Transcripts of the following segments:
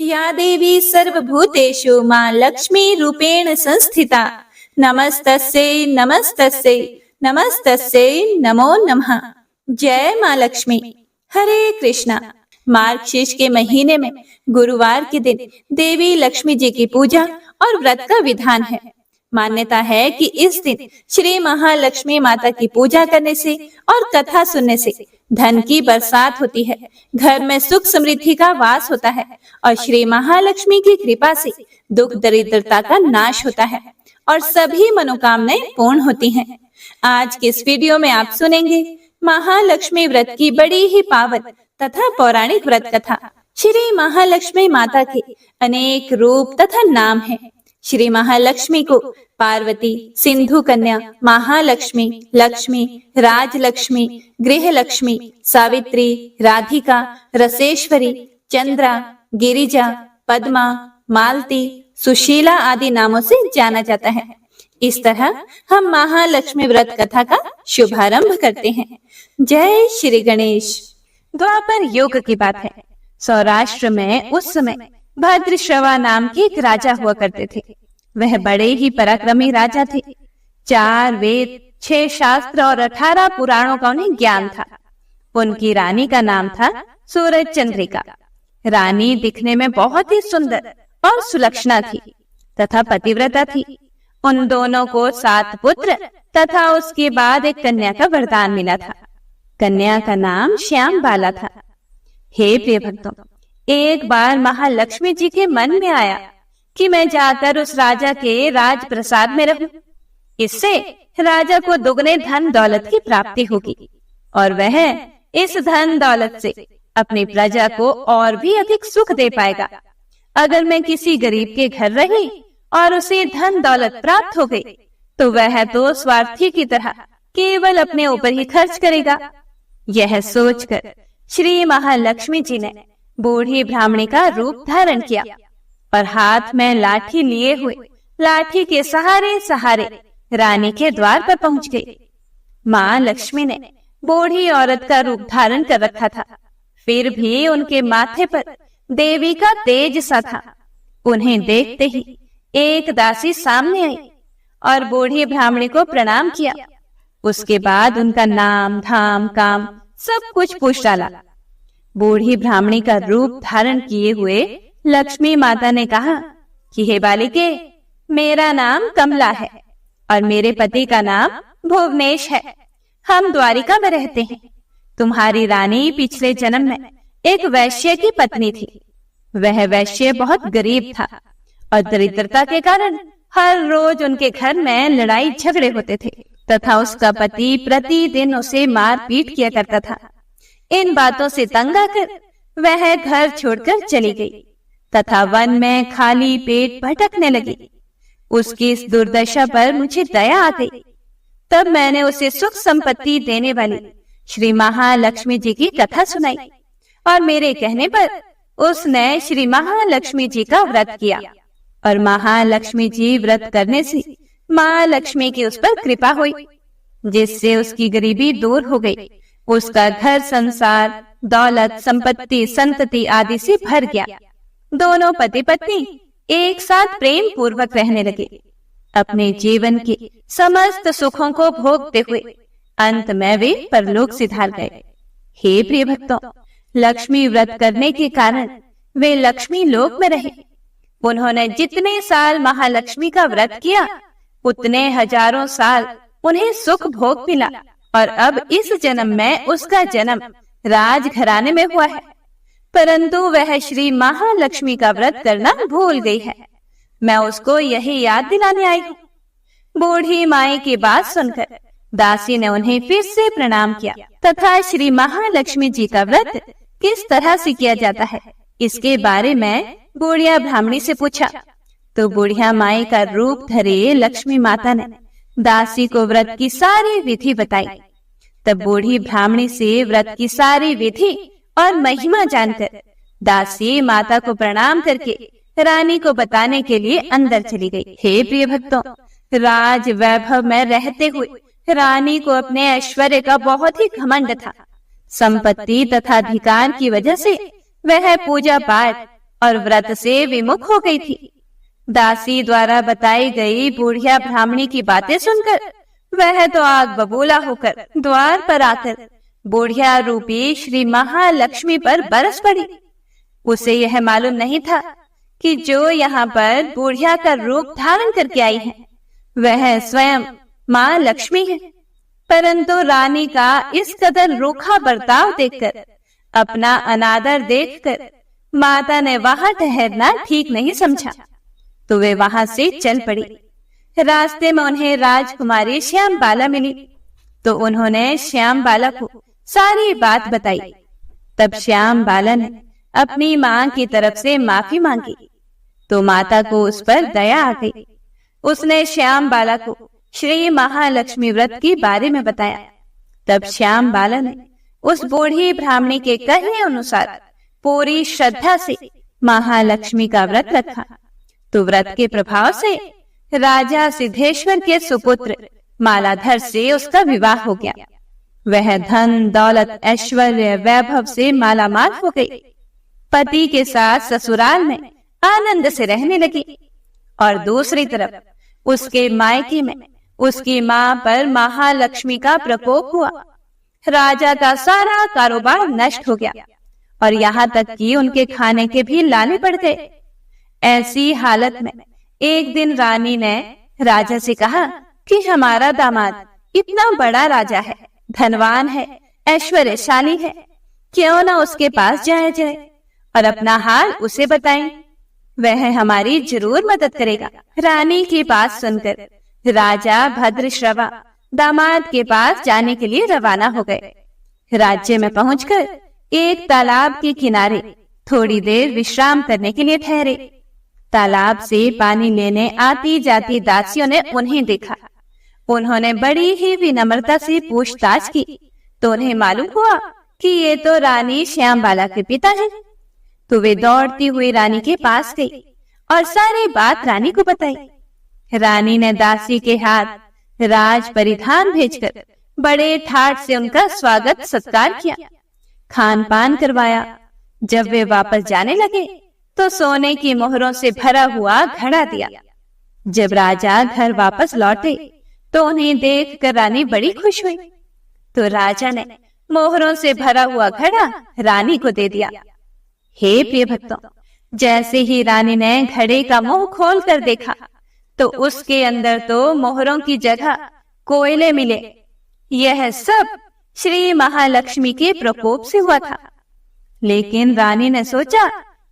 या देवी सर्वभूतेषु मां लक्ष्मी रूपेण संस्थिता नमस्तस्यै नमस्तस्यै नमस्तस्यै नमो नमः। जय मां लक्ष्मी। हरे कृष्णा। मार्गशीर्ष के महीने में गुरुवार के दिन देवी लक्ष्मी जी की पूजा और व्रत का विधान है। मान्यता है कि इस दिन श्री महालक्ष्मी माता की पूजा करने से और कथा सुनने से धन की बरसात होती है, घर में सुख समृद्धि का वास होता है और श्री महालक्ष्मी की कृपा से दुख दरिद्रता का नाश होता है और सभी मनोकामनाएं पूर्ण होती हैं। आज के इस वीडियो में आप सुनेंगे महालक्ष्मी व्रत की बड़ी ही पावन तथा पौराणिक व्रत कथा। श्री महालक्ष्मी माता के अनेक रूप तथा नाम हैं। श्री महालक्ष्मी को पार्वती, सिंधु कन्या, महालक्ष्मी, लक्ष्मी, राजलक्ष्मी, गृहलक्ष्मी, सावित्री, राधिका, रसेश्वरी, चंद्रा, गिरिजा, पद्मा, मालती, सुशीला आदि नामों से जाना जाता है। इस तरह हम महालक्ष्मी व्रत कथा का शुभारंभ करते हैं। जय श्री गणेश। द्वापर युग की बात है। सौराष्ट्र में उस समय भद्रश्रवा नाम के एक राजा हुआ करते थे। वह बड़े ही पराक्रमी राजा थे। 4 वेद, 6 शास्त्र और 18 पुराणों का उन्हें ज्ञान था। उनकी रानी का नाम था सूरज चंद्रिका। रानी दिखने में बहुत ही सुंदर और सुलक्षणा थी तथा पतिव्रता थी। उन दोनों को 7 पुत्र तथा उसके बाद एक कन्या का वरदान मिला था। कन्या का नाम श्याम बाला था। हे प्रिय भक्तों, एक बार महालक्ष्मी जी के मन में आया कि मैं जाकर उस राजा के राजप्रसाद में रहूं। इससे राजा को दुगने धन दौलत की प्राप्ति होगी और वह इस धन दौलत से अपनी प्रजा को और भी अधिक सुख दे पाएगा। अगर मैं किसी गरीब के घर रही और उसे धन दौलत प्राप्त हो गई तो वह तो स्वार्थी की तरह केवल अपने ऊपर ही खर्च करेगा। यह सोचकर श्री महालक्ष्मी जी ने बूढ़ी ब्राह्मणी का रूप धारण किया और हाथ में लाठी लिए हुए लाठी के सहारे सहारे रानी के द्वार पर पहुंच गई। मां लक्ष्मी ने बूढ़ी औरत का रूप धारण कर रखा था, फिर भी उनके माथे पर देवी का तेज सा था। उन्हें देखते ही एक दासी सामने आई और बूढ़ी ब्राह्मणी को प्रणाम किया। उसके बाद उनका नाम, धाम, काम सब कुछ पूछ डाला। बूढ़ी ब्राह्मणी का रूप धारण किए हुए लक्ष्मी माता ने कहा कि हे बालिके, मेरा नाम कमला है और मेरे पति का नाम भुवनेश है। हम द्वारिका में रहते हैं। तुम्हारी रानी पिछले जन्म में एक वैश्य की पत्नी थी। वह वैश्य बहुत गरीब था और दरिद्रता के कारण हर रोज उनके घर में लड़ाई झगड़े होते थे तथा उसका पति प्रतिदिन उसे मार पीट किया करता था। इन बातों से तंग आकर वह घर छोड़कर चली गई तथा वन में खाली पेट भटकने लगी। उसकी इस दुर्दशा पर मुझे दया आ गई। तब मैंने उसे सुख संपत्ति देने वाली श्री महालक्ष्मी जी की कथा सुनाई और मेरे कहने पर उसने श्री महालक्ष्मी जी का व्रत किया और महालक्ष्मी जी व्रत करने से मां लक्ष्मी की उस पर कृपा हुई, जिससे उसकी गरीबी दूर हो गई। उसका घर संसार, दौलत, संपत्ति, संतति आदि से भर गया। दोनों पति पत्नी एक साथ प्रेम पूर्वक रहने लगे। अपने जीवन के समस्त सुखों को भोगते हुए अंत में वे परलोक सिधार गए। हे प्रिय भक्तों, लक्ष्मी व्रत करने के कारण वे लक्ष्मी लोक में रहे। उन्होंने जितने साल महालक्ष्मी का व्रत किया उतने हजारों साल उन्हें सुख भोग मिला और अब इस जन्म में उसका जन्म राजघराने में हुआ है, परंतु वह श्री महालक्ष्मी का व्रत करना भूल गई है। मैं उसको यही याद दिलाने आई हूँ। बूढ़ी माई की बात सुनकर दासी ने उन्हें फिर से प्रणाम किया तथा श्री महालक्ष्मी जी का व्रत किस तरह से किया जाता है इसके बारे में बुढ़िया ब्राह्मणी से पूछा तो बुढ़िया माई का रूप धरे लक्ष्मी माता ने दासी को व्रत की सारी विधि बताई। तब बूढ़ी ब्राह्मणी से व्रत की सारी विधि और महिमा जानकर दासी माता को प्रणाम करके रानी को बताने के लिए अंदर चली गई। हे प्रिय भक्तों, राज वैभव में रहते हुए रानी को अपने ऐश्वर्य का बहुत ही घमंड था। संपत्ति तथा अधिकार की वजह से वह पूजा पाठ और व्रत से विमुख हो गई थी। दासी द्वारा बताई गई बुढ़िया ब्राह्मणी की बातें सुनकर वह तो आग बबूला होकर द्वार पर आकर बुढ़िया रूपी श्री महालक्ष्मी पर बरस पड़ी। उसे यह मालूम नहीं था कि जो यहाँ पर बुढ़िया का रूप धारण करके आई है वह स्वयं माँ लक्ष्मी है। परंतु रानी का इस कदर रूखा बर्ताव देखकर, अपना अनादर देखकर माता ने वहां ठहरना ठीक नहीं समझा, तो वे वहां से चल पड़ी। रास्ते में उन्हें राजकुमारी श्याम बाला मिली, तो उन्होंने श्याम बाला को सारी बात बताई। तब श्याम बाला ने अपनी माँ की तरफ से माफी मांगी, तो माता को उस पर दया आ गई। उसने श्याम बाला को श्री महालक्ष्मी व्रत के बारे में बताया। तब श्याम बाला ने उस बूढ़ी ब्राह्मणी के कहे अनुसार पूरी श्रद्धा से महालक्ष्मी का व्रत रखा, तो व्रत के प्रभाव से राजा सिद्धेश्वर के सुपुत्र मालाधर से उसका विवाह हो गया। वह धन दौलत ऐश्वर्य वैभव से मालामाल हो गई। पति के साथ ससुराल में आनंद से रहने लगी, और दूसरी तरफ उसके मायके में उसकी माँ पर महालक्ष्मी का प्रकोप हुआ। राजा का सारा कारोबार नष्ट हो गया, और यहाँ तक कि उनके खाने के भी लाले पड़ गए। ऐसी हालत में एक दिन रानी ने राजा से कहा कि हमारा दामाद इतना बड़ा राजा है, धनवान है, ऐश्वर्यशाली है, क्यों ना उसके पास जाया जाए और अपना हाल उसे बताएं, वह हमारी जरूर मदद करेगा। रानी की बात सुनकर राजा भद्रश्रवा दामाद के पास जाने के लिए रवाना हो गए। राज्य में पहुंचकर एक तालाब के किनारे थोड़ी देर विश्राम करने के लिए ठहरे। तालाब से पानी लेने आती जाती दासियों ने उन्हें देखा। उन्होंने बड़ी ही विनम्रता से पूछताछ की, तो उन्हें मालूम हुआ कि ये तो रानी श्यामबाला के पिता हैं। तो वे दौड़ती हुई रानी के पास गई और सारी बात रानी को बताई। रानी ने दासी के हाथ राज परिधान भेजकर बड़े ठाट से उनका स्वागत सत्कार किया, खान पान करवाया। जब वे वापस जाने लगे तो सोने की मोहरों से भरा हुआ घड़ा दिया। जब राजा घर वापस लौटे तो उन्हें देखकर रानी बड़ी खुश हुई। तो राजा ने मोहरों से भरा हुआ घड़ा रानी को दे दिया। हे प्रिय भक्तों, जैसे ही रानी ने घड़े का मुंह खोल कर देखा तो उसके अंदर तो मोहरों की जगह कोयले मिले। यह सब श्री महालक्ष्मी के प्रकोप से हुआ था। लेकिन रानी ने सोचा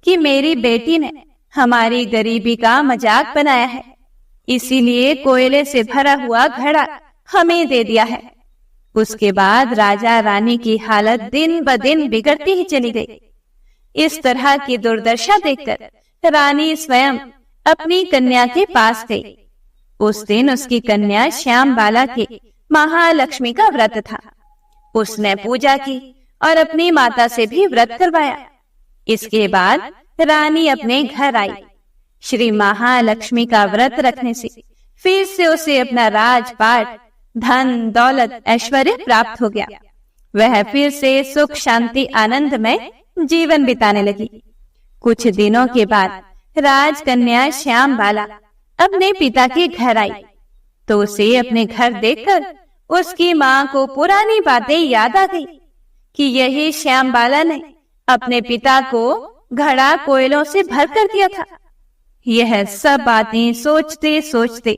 कि मेरी बेटी ने हमारी गरीबी का मजाक बनाया है, इसीलिए कोयले से भरा हुआ घड़ा हमें दे दिया है। उसके बाद राजा रानी की हालत दिन ब दिन बिगड़ती ही चली गई। इस तरह की दुर्दशा देखकर रानी स्वयं अपनी कन्या के पास गई। उस दिन उसकी कन्या श्यामबाला के महालक्ष्मी का व्रत था। उसने पूजा की और अपनी माता से भी व्रत करवाया। इसके बाद रानी अपने घर आई। श्री महालक्ष्मी का व्रत रखने से फिर से उसे अपना राजपाट, धन दौलत ऐश्वर्य प्राप्त हो गया। वह फिर से सुख शांति आनंद में जीवन बिताने लगी। कुछ दिनों के बाद राजकन्या श्यामबाला अपने पिता के घर आई, तो उसे अपने घर देखकर उसकी माँ को पुरानी बातें याद आ गई कि यही श्यामबाला ने अपने पिता को घड़ा कोयलों से भर कर दिया था। यह सब बातें सोचते सोचते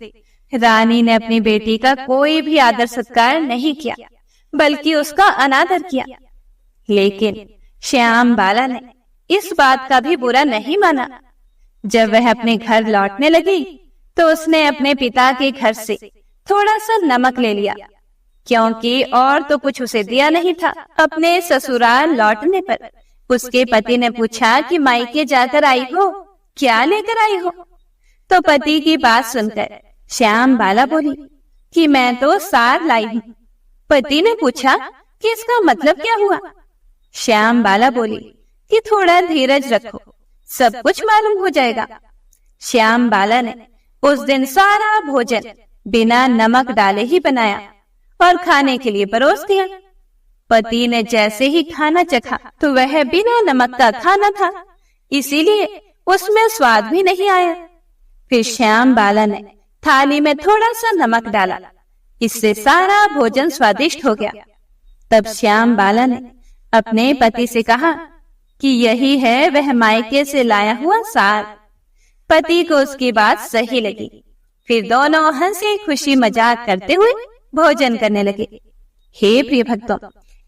रानी ने अपनी बेटी का कोई भी आदर सत्कार नहीं किया, बल्कि उसका अनादर किया। लेकिन श्यामबाला ने इस बात का भी बुरा नहीं माना। जब वह अपने घर लौटने लगी तो उसने अपने पिता के घर से थोड़ा सा नमक ले लिया, क्योंकि और तो कुछ उसे दिया नहीं था। अपने ससुराल लौटने पर उसके पति ने पूछा कि मायके जाकर आई हो, क्या लेकर आई हो? तो पति की बात सुनकर श्यामबाला बोली कि मैं तो सार लाई हूँ। पति ने पूछा कि इसका मतलब क्या हुआ? श्यामबाला बोली कि थोड़ा धीरज रखो, सब कुछ मालूम हो जाएगा। श्यामबाला ने उस दिन सारा भोजन बिना नमक डाले ही बनाया और खाने के लिए परोस दिया। पति ने जैसे ही खाना चखा तो वह बिना नमक का खाना था, इसीलिए उसमें स्वाद भी नहीं आया। फिर श्याम बाला ने थाली में थोड़ा सा नमक डाला, इससे सारा भोजन स्वादिष्ट हो गया। तब श्याम बाला ने अपने पति से कहा कि यही है वह मायके से लाया हुआ साग। पति को उसकी बात सही लगी। फिर दोनों हंसी खुशी मजाक करते हुए भोजन करने लगे। हे प्रिय भक्तों,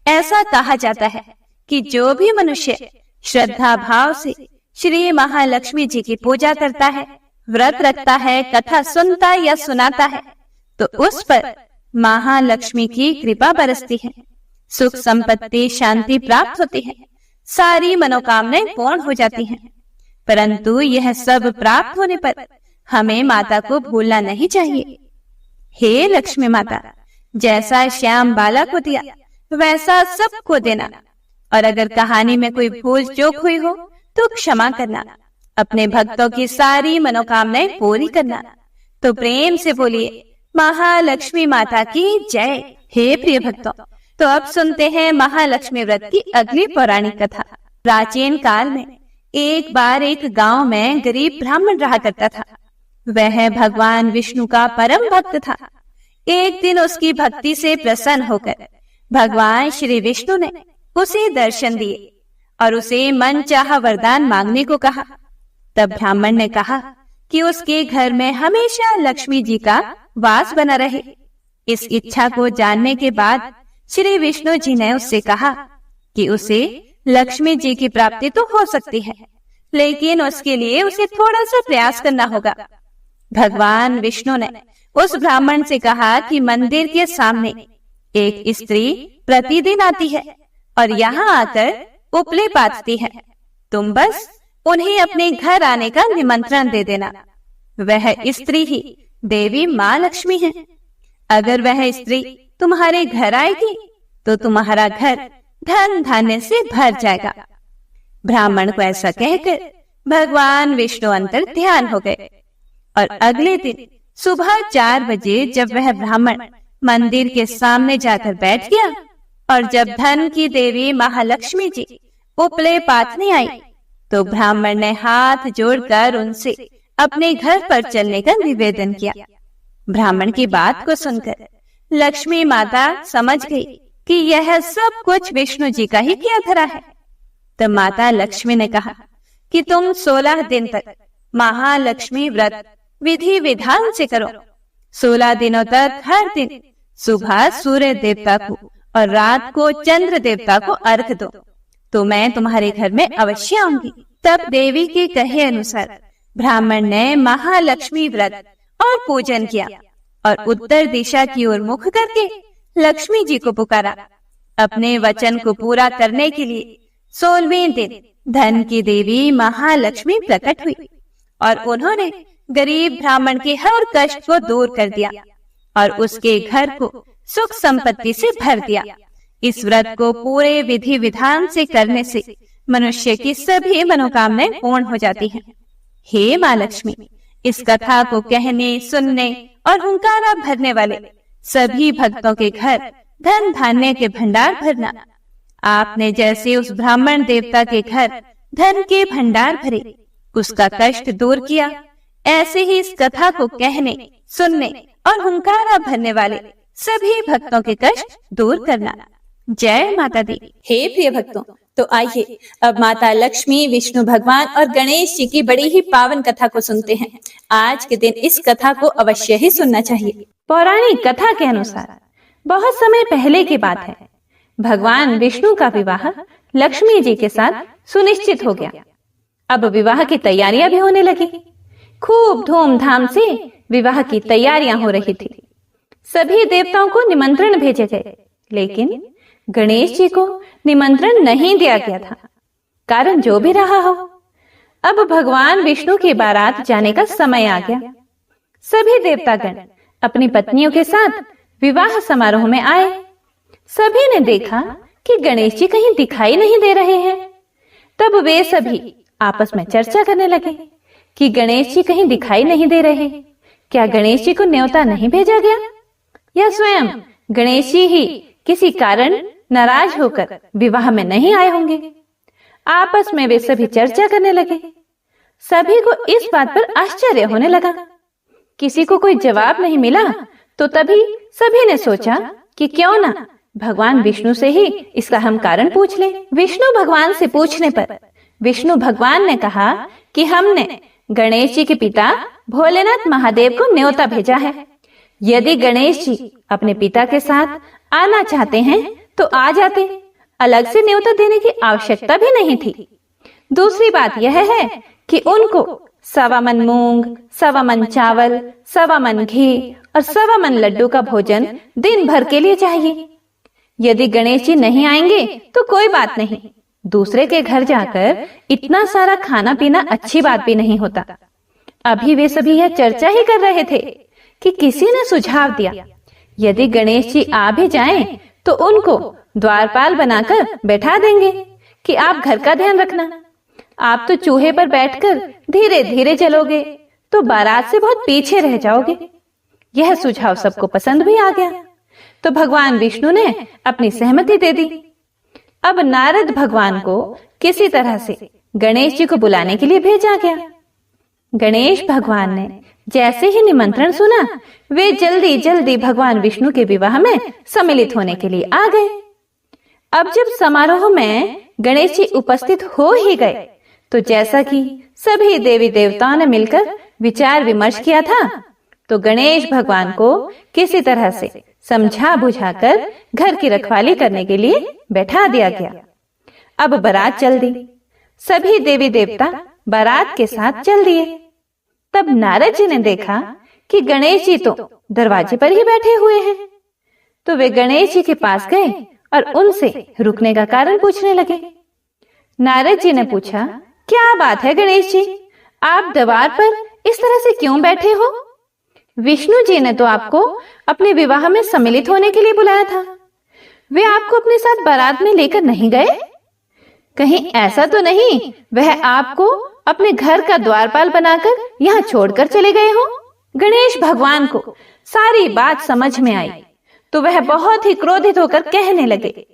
ऐसा कहा जाता है कि जो भी मनुष्य श्रद्धा भाव से श्री महालक्ष्मी जी की पूजा करता है, व्रत रखता है, कथा सुनता या सुनाता है, तो उस पर महालक्ष्मी की कृपा बरसती है, सुख संपत्ति शांति प्राप्त होती है, सारी मनोकामनाएं पूर्ण हो जाती हैं। परंतु यह सब प्राप्त होने पर हमें माता को भूलना नहीं चाहिए। हे लक्ष्मी माता, जैसा श्याम बाला को दिया वैसा सबको देना, और अगर कहानी में कोई भूल चूक हुई हो तो क्षमा करना। अपने भक्तों की सारी मनोकामनाएं पूरी करना। तो प्रेम से बोलिए महालक्ष्मी माता की जय। हे प्रिय भक्तों, तो अब सुनते हैं महालक्ष्मी व्रत की अगली पौराणिक कथा। प्राचीन काल में एक बार एक गांव में गरीब ब्राह्मण रहा करता था। वह भगवान विष्णु का परम भक्त था। एक दिन उसकी भक्ति से प्रसन्न होकर भगवान श्री विष्णु ने उसे दर्शन दिए और उसे मनचाहा वरदान मांगने को कहा। तब ब्राह्मण ने कहा कि उसके घर में हमेशा लक्ष्मी जी का वास बना रहे। इस इच्छा को जानने के बाद श्री विष्णु जी ने उससे कहा कि उसे लक्ष्मी जी की प्राप्ति तो हो सकती है, लेकिन उसके लिए उसे थोड़ा सा प्रयास करना होगा। भगवान विष्णु ने उस ब्राह्मण से कहा कि मंदिर के सामने एक स्त्री प्रतिदिन आती है और यहाँ आकर उपले पाथती है। तुम बस उन्हें अपने घर आने का निमंत्रण दे देना। वह स्त्री ही देवी माँ लक्ष्मी है। अगर वह स्त्री तुम्हारे घर आएगी तो तुम्हारा घर धन धान्य से भर जाएगा। ब्राह्मण को ऐसा कहकर भगवान विष्णु अंतर ध्यान हो गए और अगले दिन सुबह 4 बजे जब वह ब्राह्मण मंदिर के सामने जाकर बैठ गया और जब धन की देवी महालक्ष्मी जी उपले पाथने आई, तो ब्राह्मण ने हाथ जोड़कर उनसे अपने घर पर चलने का निवेदन किया। ब्राह्मण की बात को सुनकर लक्ष्मी माता समझ गई कि यह सब कुछ विष्णु जी का ही किया धरा है। तब माता लक्ष्मी ने कहा कि तुम 16 दिन तक महालक्ष्मी व्रत विधि विधान से करो। 16 दिनों तक हर दिन सुबह सूर्य देवता को और रात को चंद्र देवता को अर्घ दो, तो मैं तुम्हारे घर में अवश्य आऊंगी। तब देवी के कहे अनुसार ब्राह्मण ने महालक्ष्मी व्रत और पूजन किया और उत्तर दिशा की ओर मुख करके लक्ष्मी जी को पुकारा। अपने वचन को पूरा करने के लिए 16वें दिन धन की देवी महालक्ष्मी प्रकट हुई और उन्होंने गरीब ब्राह्मण के हर कष्ट को दूर कर दिया और उसके घर को सुख संपत्ति से भर दिया। इस व्रत को पूरे विधि विधान से करने से मनुष्य की सभी मनोकामनाएं पूर्ण हो जाती हैं। हे माँ लक्ष्मी, इस कथा को कहने, सुनने और हुंकारा भरने वाले सभी भक्तों के घर धन धान्य के भंडार भरना। आपने जैसे उस ब्राह्मण देवता के घर धन के भंडार भरे, उसका कष्ट दूर किया, ऐसे ही इस कथा को कहने, सुनने और हुंकारा भरने वाले सभी भक्तों के कष्ट दूर करना। जय माता दी। हे प्रिय भक्तों, तो आइए अब माता लक्ष्मी, विष्णु भगवान और गणेश जी की बड़ी ही पावन कथा को सुनते हैं। आज के दिन इस कथा को अवश्य ही सुनना चाहिए। पौराणिक कथा के अनुसार बहुत समय पहले की बात है। भगवान विष्णु का विवाह लक्ष्मी जी के साथ सुनिश्चित हो गया। अब विवाह की तैयारियां भी होने लगी। खूब धूमधाम से विवाह की तैयारियां हो रही थी। सभी देवताओं को निमंत्रण भेजे गए, लेकिन गणेश जी को निमंत्रण नहीं दिया गया था। कारण जो भी रहा हो, अब भगवान विष्णु की बारात जाने का समय आ गया। सभी देवतागण अपनी पत्नियों के साथ विवाह समारोह में आए। सभी ने देखा कि गणेश जी कहीं दिखाई नहीं दे रहे हैं। तब वे सभी आपस में चर्चा करने लगे कि गणेश जी कहीं दिखाई नहीं दे रहे। क्या गणेश जी को न्योता नहीं भेजा गया, या स्वयं गणेश जी ही किसी कारण नाराज होकर विवाह में नहीं आए होंगे। आपस में वे सभी चर्चा करने लगे। सभी को इस बात पर आश्चर्य होने लगा। किसी को कोई जवाब नहीं मिला तो तभी सभी ने सोचा कि क्यों ना भगवान विष्णु से ही इसका हम कारण पूछ लें। विष्णु भगवान से पूछने पर विष्णु भगवान ने कहा कि हमने गणेश जी के पिता भोलेनाथ महादेव को न्योता भेजा है। यदि गणेश जी अपने पिता के साथ आना चाहते हैं तो आ जाते, अलग से न्योता देने की आवश्यकता भी नहीं थी। दूसरी बात यह है कि उनको 1.25 मन मूंग, 1.25 मन चावल, 1.25 मन घी और 1.25 मन लड्डू का भोजन दिन भर के लिए चाहिए। यदि गणेश जी नहीं आएंगे तो कोई बात नहीं, दूसरे के घर जाकर इतना सारा खाना पीना अच्छी बात भी नहीं होता। अभी वे सभी यह चर्चा ही कर रहे थे कि किसी ने सुझाव दिया, यदि गणेश जी आ भी जाएं तो उनको द्वारपाल बनाकर बैठा देंगे कि आप घर का ध्यान रखना। आप तो चूहे पर बैठकर धीरे धीरे चलोगे तो बारात से बहुत पीछे रह जाओगे। यह सुझाव सबको पसंद भी आ गया तो भगवान विष्णु ने अपनी सहमति दे दी। अब नारद भगवान को किसी तरह से गणेश जी को बुलाने के लिए भेजा गया। गणेश भगवान ने जैसे ही निमंत्रण सुना, वे जल्दी जल्दी भगवान विष्णु के विवाह में सम्मिलित होने के लिए आ गए। अब जब समारोह में गणेश जी उपस्थित हो ही गए तो जैसा कि सभी देवी देवताओं ने मिलकर विचार विमर्श किया था, तो गणेश भगवान को किसी तरह से समझा बुझाकर घर की रखवाली करने के लिए बैठा दिया गया। अब बारात चल दी। सभी देवी देवता बारात के साथ चल दिए। तब नारद जी ने देखा कि गणेश जी तो दरवाजे पर ही बैठे हुए हैं, तो वे गणेश जी के पास गए और उनसे रुकने का कारण पूछने लगे। नारद जी ने पूछा, क्या बात है गणेश जी, आप द्वार पर इस तरह से क्यों बैठे हो? विष्णु जी ने तो आपको अपने विवाह में सम्मिलित होने के लिए बुलाया था। वे आपको अपने साथ बारात में लेकर नहीं गए? कहीं ऐसा तो नहीं वह आपको अपने घर का द्वारपाल बनाकर यहाँ छोड़कर चले गए हो? गणेश भगवान को सारी बात समझ में आई तो वह बहुत ही क्रोधित होकर कहने लगे,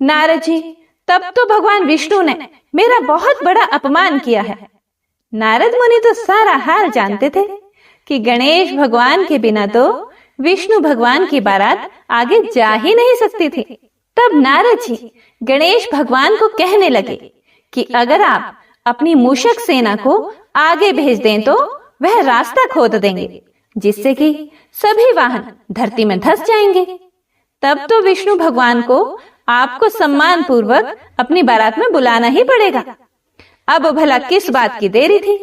नारद जी, तब तो भगवान विष्णु ने मेरा बहुत बड़ा अपमान किया है। नारद मुनि तो सारा हाल जानते थे कि गणेश भगवान के बिना तो विष्णु भगवान की बारात आगे जा ही नहीं सकती थी। तब नारद जी गणेश भगवान को कहने लगे कि अगर आप अपनी मूषक सेना को आगे भेज दें तो वह रास्ता खोद देंगे, जिससे कि सभी वाहन धरती में धंस जाएंगे। तब तो विष्णु भगवान को आपको सम्मान पूर्वक अपनी बारात में बुलाना ही पड़ेगा। अब भला किस बात की देरी थी?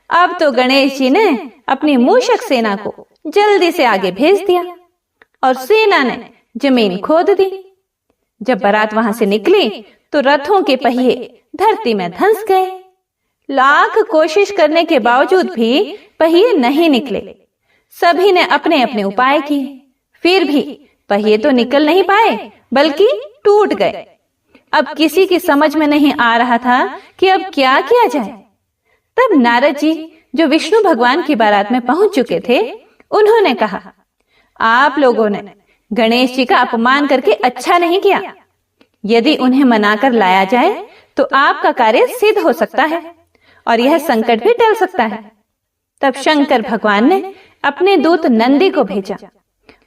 अब तो गणेश जी ने अपनी मूषक सेना को जल्दी से आगे भेज दिया और सेना ने जमीन खोद दी। जब बारात वहां से निकली तो रथों के पहिए धरती में धंस गए। लाख कोशिश करने के बावजूद भी पहिए नहीं निकले। सभी ने अपने अपने उपाय किए, फिर भी पहिए तो निकल नहीं पाए बल्कि टूट गए। अब किसी की समझ में नहीं आ रहा था कि अब क्या किया जाए। तब नारद जी, जो विष्णु भगवान की बारात में पहुंच चुके थे, उन्होंने कहा, आप लोगों ने गणेश जी का अपमान करके अच्छा नहीं किया। यदि उन्हें मनाकर लाया जाए तो आपका कार्य सिद्ध हो सकता है और यह संकट भी टल सकता है। तब शंकर भगवान ने अपने दूत नंदी को भेजा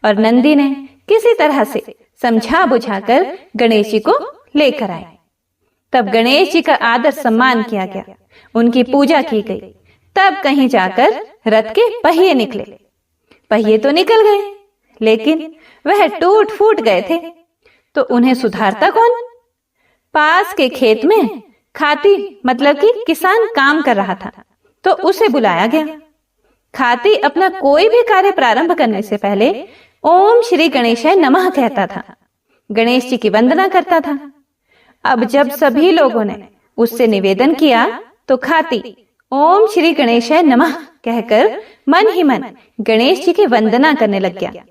और नंदी ने किसी तरह से समझा बुझाकर गणेश जी को लेकर आए। तब गणेश जी का आदर सम्मान किया गया, उनकी पूजा की गई। तब कहीं जाकर रथ के पहिए निकले। पहिए तो निकल गए, लेकिन वह टूट फूट गए थे, तो उन्हें सुधारता कौन? पास के खेत में खाती मतलब कि किसान काम कर रहा था, तो उसे बुलाया गया। खाती अपना कोई भी कार्य प्रारंभ करने से पहले ओम श्री गणेशाय नमः कहता था, गणेश जी की वंदना करता था। अब जब सभी लोगों ने उससे निवेदन किया तो खाती ओम श्री गणेशाय नमः कहकर मन ही मन गणेश जी की वंदना करने लग गया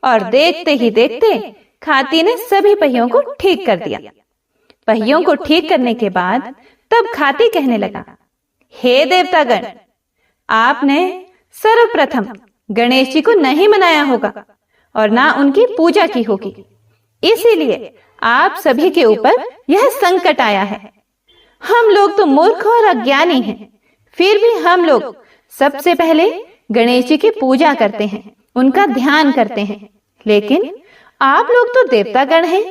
और देखते ही देखते खाती ने सभी पहियों को ठीक कर दिया। पहियों को ठीक करने के बाद तब खाती कहने लगा, हे देवतागण, आपने सर्वप्रथम गणेश जी को नहीं मनाया होगा और ना उनकी पूजा की होगी, इसीलिए आप सभी के ऊपर यह संकट आया है। हम लोग तो मूर्ख और अज्ञानी हैं, फिर भी हम लोग सबसे पहले गणेश जी की पूजा करते हैं, उनका ध्यान करते हैं। लेकिन आप लोग तो देवतागण हैं,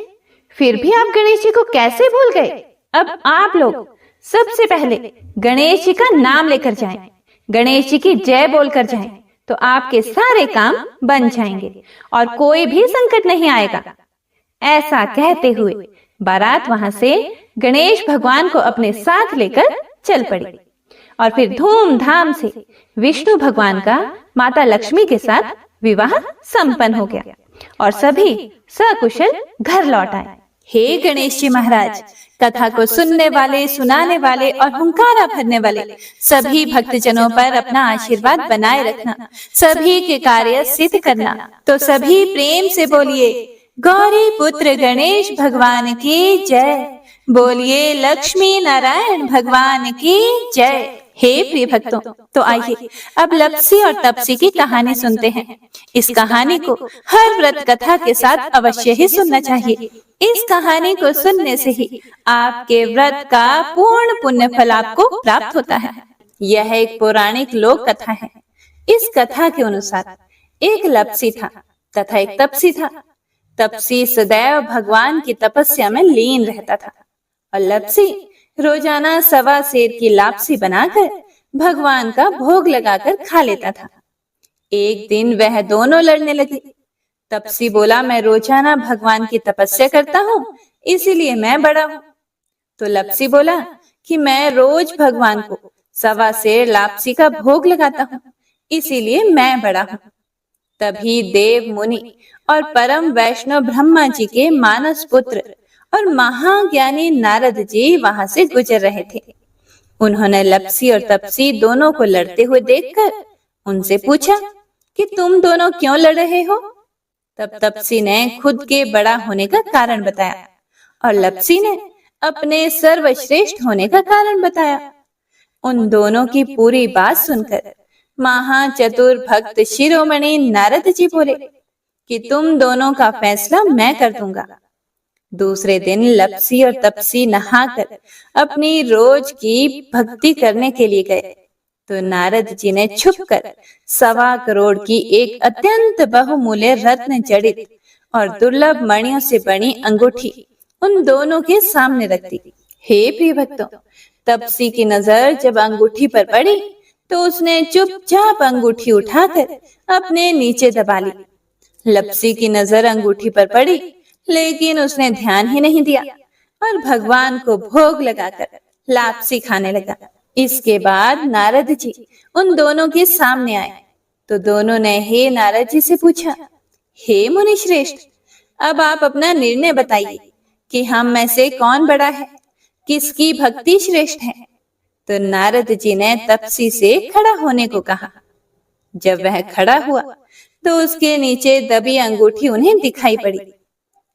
फिर भी आप गणेश जी को कैसे भूल गए? अब आप लोग सबसे पहले गणेश जी का नाम लेकर जाएं, गणेश जी की जय बोलकर जाएं, तो आपके सारे काम बन जाएंगे और कोई भी संकट नहीं आएगा। ऐसा कहते हुए बारात वहां से गणेश भगवान को अपने साथ लेकर चल पड़ी और फिर धूमधाम से विष्णु भगवान का माता लक्ष्मी के साथ विवाह संपन्न हो गया और सभी सकुशल घर लौट आए। हे गणेश जी महाराज, कथा को सुनने वाले, सुनाने वाले और हुंकारा भरने वाले सभी भक्तजनों पर अपना आशीर्वाद बनाए रखना, सभी के कार्य सिद्ध करना। तो सभी प्रेम से बोलिए, गौरी पुत्र गणेश भगवान की जय। बोलिए लक्ष्मी नारायण भगवान की जय। हे प्रिय भक्तों, तो आइए अब लप्सी और तपसी की कहानी सुनते हैं। इस कहानी को हर व्रत कथा के साथ अवश्य ही सुनना चाहिए। इस कहानी को सुनने से ही आपके व्रत का पूर्ण पुण्य फल आपको प्राप्त होता है। यह एक पौराणिक लोक कथा है। इस कथा के अनुसार एक लप्सी था तथा एक तपसी था। तपसी सदैव भगवान की तपस्या में लीन रहता था और लप्सी रोजाना 1.25 सेर की लापसी बनाकर भगवान का भोग लगाकर खा लेता था। एक दिन वह दोनों लड़ने लगे। तपसी बोला, मैं रोजाना भगवान की तपस्या करता हूँ, इसीलिए मैं बड़ा हूँ। तो लप्सी बोला कि मैं रोज भगवान को 1.25 सेर लापसी का भोग लगाता हूँ, इसीलिए मैं बड़ा हूँ। तभी देव मुनि और परम वैष्णव ब्रह्मा जी के मानस पुत्र और महाज्ञानी नारद जी वहां से गुजर रहे थे। उन्होंने लप्सी और तपसी दोनों को लड़ते हुए देखकर उनसे पूछा कि तुम दोनों क्यों लड़ रहे हो? तब तपसी ने खुद के बड़ा होने का कारण बताया और लप्सी ने अपने सर्वश्रेष्ठ होने का कारण बताया। उन दोनों की पूरी बात सुनकर महाचतुर भक्त शिरोमणि नारद जी बोले कि तुम दोनों का फैसला मैं कर दूंगा। दूसरे दिन लप्सी और तपसी नहाकर अपनी रोज की भक्ति करने के लिए गए तो नारद जी ने छुपकर 1.25 करोड़ की एक अत्यंत बहुमूल्य रत्न जड़ित और दुर्लभ मणियों से बनी अंगूठी उन दोनों के सामने रख दी। हे प्रिय भक्तों, तपसी की नजर जब अंगूठी पर पड़ी तो उसने चुपचाप अंगूठी उठाकर अपने नीचे दबा ली। लप्सी की नजर अंगूठी पर पड़ी लेकिन उसने ध्यान ही नहीं दिया और भगवान को भोग लगाकर लापसी खाने लगा। इसके बाद नारद जी उन दोनों के सामने आए तो दोनों ने हे नारद जी से पूछा, हे मुनि श्रेष्ठ, अब आप अपना निर्णय बताइए कि हम में से कौन बड़ा है, किसकी भक्ति श्रेष्ठ है। तो नारद जी ने तपसी से खड़ा होने को कहा। जब वह खड़ा हुआ तो उसके नीचे दबी अंगूठी उन्हें दिखाई पड़ी।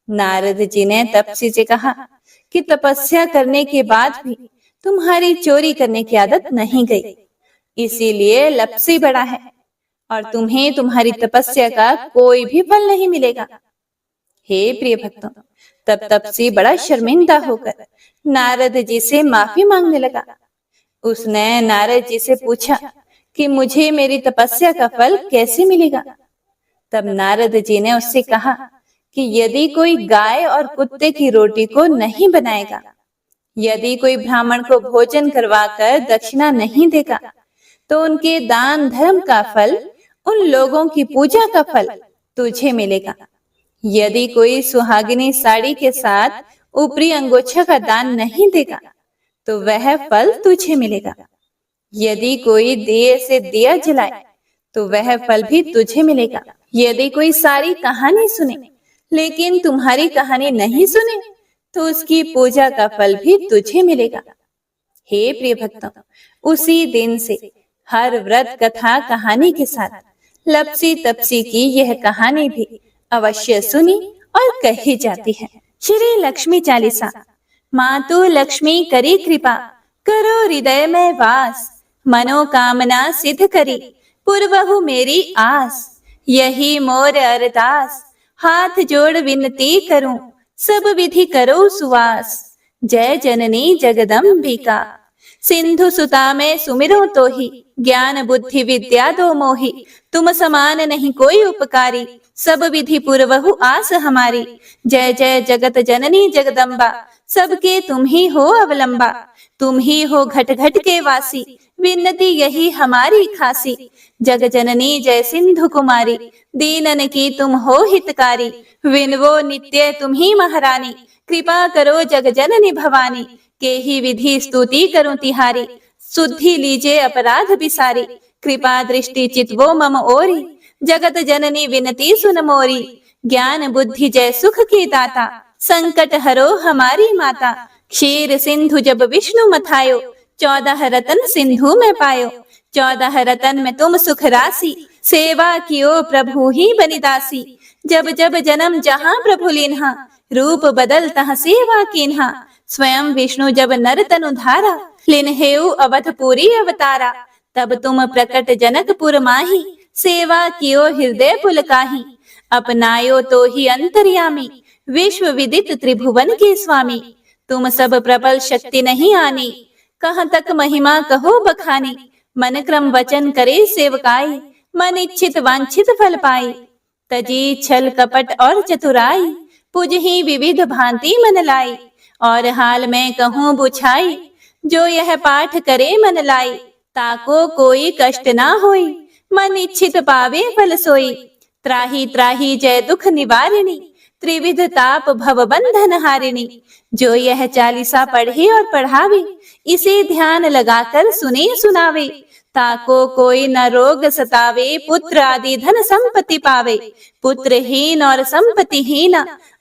नारद जी ने तपसी से कहा कि तपस्या करने के बाद भी तुम्हारी चोरी करने की आदत नहीं गई, इसीलिए लप्सी बड़ा है और तुम्हें तुम्हारी तपस्या का कोई भी फल नहीं मिलेगा। हे प्रिय भक्तों, तब तपसी बड़ा शर्मिंदा होकर नारद जी से माफी मांगने लगा। उसने नारद जी से पूछा कि मुझे मेरी तपस्या का फल कैसे मिलेगा। तब नारद जी ने उससे कहा कि यदि कोई गाय और कुत्ते की रोटी को नहीं बनाएगा, यदि कोई ब्राह्मण को भोजन करवाकर दक्षिणा नहीं देगा, तो उनके दान धर्म का फल, उन लोगों की पूजा का फल तुझे मिलेगा। यदि कोई सुहागिनी साड़ी के साथ ऊपरी अंगोछा का दान नहीं देगा, तो वह फल तुझे मिलेगा। यदि कोई दिए से दिया जलाए, तो वह फल भी तुझे मिलेगा। यदि कोई सारी कहानी सुने लेकिन तुम्हारी कहानी नहीं सुने, तो उसकी पूजा का फल भी तुझे मिलेगा। हे प्रिय भक्तों, उसी दिन से हर व्रत कथा कहानी के साथ लप्सी तपसी की यह कहानी भी अवश्य सुनी और कही जाती है। श्री लक्ष्मी चालीसा। मातु लक्ष्मी करी कृपा, करो हृदय में वास, मनोकामना सिद्ध करी, पूर्वहु मेरी आस। यही मोर अरदास, हाथ जोड़ विनती करूं, सब विधि करो सुवास। जय जननी जगदम्बिका। सिंधु सुता में सुमिरो तो ही, ज्ञान बुद्धि विद्या दो मोही। तुम समान नहीं कोई उपकारी, सब विधि पूर्वहु आस हमारी। जय जय जगत जननी जगदम्बा, सबके तुम ही हो अवलंबा। तुम ही हो घट घट के वासी, विनती यही हमारी खासी। जग जननी जय सिंधु कुमारी, दीनन की तुम हो हितकारी। विनवो नित्य तुम ही महारानी, कृपा करो जग जननी भवानी। के ही विधि स्तुति करूं तिहारी, सुद्धि लीजे अपराध बिसारी। कृपा दृष्टि चितवो मम ओरी, जगत जननी विनती सुन मोरी। ज्ञान बुद्धि जय सुख की दाता, संकट हरो हमारी माता। क्षीर सिंधु जब विष्णु मथायो, 14 रतन सिंधु में पायो। 14 रतन में तुम सुख राशि, सेवा कियो प्रभु ही बनिदासी। जब जब जन्म जहाँ प्रभु लीन्हा, रूप बदल तह सेवा कीन्हा। स्वयं विष्णु जब नर तनु धारा, लिन्हेउ अवधपुरी अवतारा। तब तुम प्रकट जनकपुर माही, सेवा कियो हृदय पुलकाही। अपनायो तो ही अंतर्यामी, विश्व विदित त्रिभुवन के स्वामी। तुम सब प्रबल शक्ति नहीं आनी, कहाँ तक महिमा कहो बखानी। मन क्रम वचन करे सेवकाई, मन इच्छित वांछित फल पाई। तजी छल कपट और चतुराई, पुजहि विविध भांति मन लाई। और हाल में कहूँ बुझाई, जो यह पाठ करे मन लाई। ताको कोई कष्ट ना होई, मन इच्छित पावे फल सोई। त्राही त्राही जय दुख निवारिणी, त्रिविध ताप भव बंधन हारिणी। जो यह चालीसा पढ़े और पढ़ावे, इसे ध्यान लगाकर सुने सुनावे। ताको कोई न रोग सतावे, पुत्र आदि धन संपत्ति पावे। पुत्रहीन और संपत्तिहीन,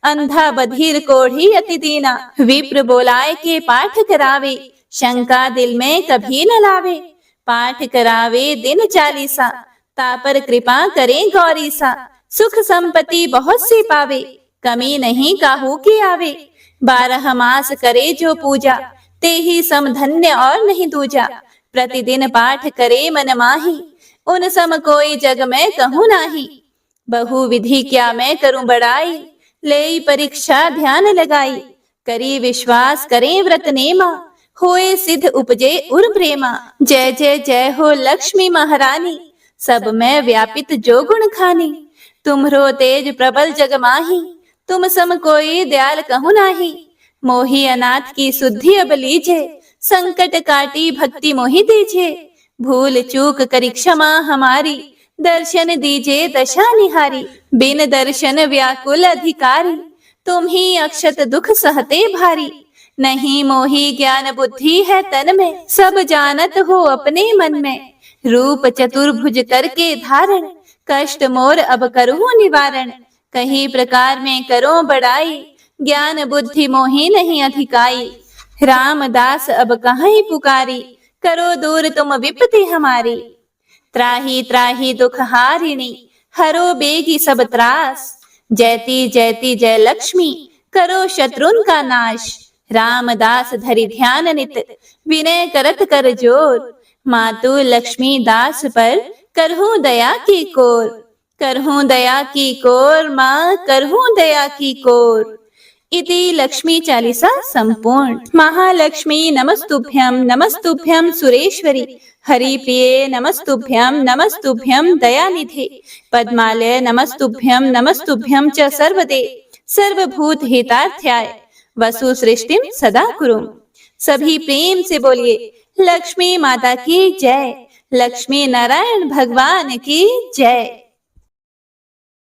अंधा बधिर कोढ़ी अति दीना। विप्र बोलाए के पाठ करावे, शंका दिल में कभी न लावे। पाठ करावे दिन चालीसा, तापर कृपा करे गौरीसा। सुख संपत्ति बहुत सी पावे, कमी नहीं काहू की आवे। 12 मास करे जो पूजा, ते ही समधन्य और नहीं दूजा। प्रतिदिन पाठ करे मन माही, उन सम कोई जग में कहूँ नाही। बहु विधि क्या मैं करूं बड़ाई, ले परीक्षा ध्यान लगाई। करी विश्वास करे व्रत नेमा, होए सिद्ध उपजे उर प्रेमा। जय जय जय हो लक्ष्मी महारानी, सब में व्यापित जो गुण खानी। तुम्हरो तेज प्रबल जग माही, तुम सम कोई दयाल कहूँ नाही। मोही अनाथ की सुद्धि अब लीजे, संकट काटी भक्ति मोहि दीजे। भूल चूक करी क्षमा हमारी, दर्शन दीजे दशा निहारी। बिन दर्शन व्याकुल अधिकारी, तुम ही अक्षत दुख सहते भारी। नहीं मोही ज्ञान बुद्धि है तन में, सब जानत हो अपने मन में। रूप चतुर्भुज करके धारण, कष्ट मोर अब करूँ निवारण। कहीं प्रकार में करो बड़ाई, ज्ञान बुद्धि मोहि नहीं अधिकाई। रामदास अब कहाँ पुकारी, करो दूर तुम विपत्ति हमारी। त्राही त्राही दुख हारिणी, हरो बेगी सब त्रास। जयती जयती जय लक्ष्मी, करो शत्रुन का नाश। रामदास धरि ध्यान नित, विनय करत कर जोर। मातु लक्ष्मी दास पर, करहूं दया की कोर। करहूं दया की कोर, माँ करहूं दया की कोर। इति लक्ष्मी चालीसा संपूर्ण। महालक्ष्मी नमस्तुभ्यं नमस्तुभ्यं सुरेश्वरी। हरिप्रिये नमस्तुभ्यं नमस्तुभ्यं दयानिधे। पद्मालय नमस्तुभ्यं नमस्तुभ्यं च सर्वदे। सर्वभूत हितार्थाय वसु सृष्टिम सदा कुरुम। सभी प्रेम से बोलिए लक्ष्मी माता की जय, लक्ष्मी नारायण भगवान की जय।